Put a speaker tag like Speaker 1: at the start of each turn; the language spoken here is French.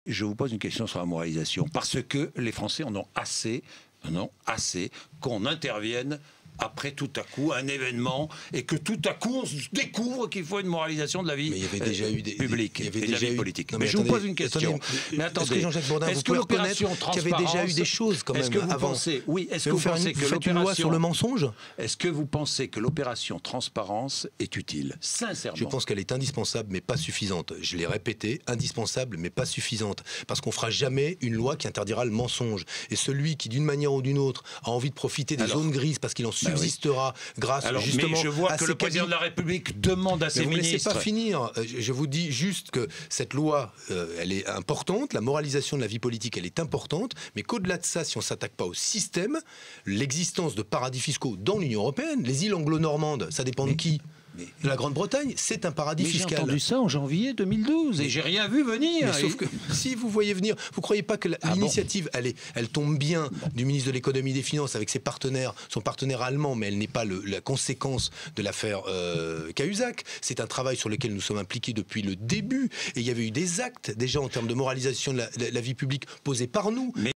Speaker 1: Je vous pose une question sur la moralisation, parce que les Français en ont assez qu'on intervienne après tout à coup un événement et que tout à coup on se découvre qu'il faut une moralisation de la vie publique et de la vie politique. Mais je vous pose une question.
Speaker 2: Est-ce que Jean-Jacques Bourdin, vous pouvez reconnaître qu'il y avait déjà eu des choses quand même avant?
Speaker 1: Oui, est-ce que vous pensez que
Speaker 2: faites une loi sur le mensonge?
Speaker 1: Est-ce que vous pensez que l'opération transparence est utile? Sincèrement.
Speaker 2: Je pense qu'elle est indispensable mais pas suffisante. Je l'ai répété, indispensable mais pas suffisante. Parce qu'on fera jamais une loi qui interdira le mensonge. Et celui qui, d'une manière ou d'une autre, a envie de profiter des zones grises parce qu'il en subsistera grâce justement
Speaker 1: mais je vois
Speaker 2: à
Speaker 1: que le président de la République demande à ses ministres...
Speaker 2: Vous ne me laissez pas finir. Je vous dis juste que cette loi, elle est importante. La moralisation de la vie politique, elle est importante. Mais qu'au-delà de ça, si on ne s'attaque pas au système, l'existence de paradis fiscaux dans l'Union européenne, les îles anglo-normandes, ça dépend de qui? De la Grande-Bretagne, c'est un paradis fiscal.
Speaker 1: J'ai entendu ça en janvier 2012 et j'ai rien vu venir.
Speaker 2: Mais sauf que si vous voyez venir, vous croyez pas que l'initiative, elle tombe bien du ministre de l'économie et des finances avec ses partenaires, son partenaire allemand, mais elle n'est pas la conséquence de l'affaire Cahuzac. C'est un travail sur lequel nous sommes impliqués depuis le début et il y avait eu des actes déjà en termes de moralisation de la vie publique posés par nous.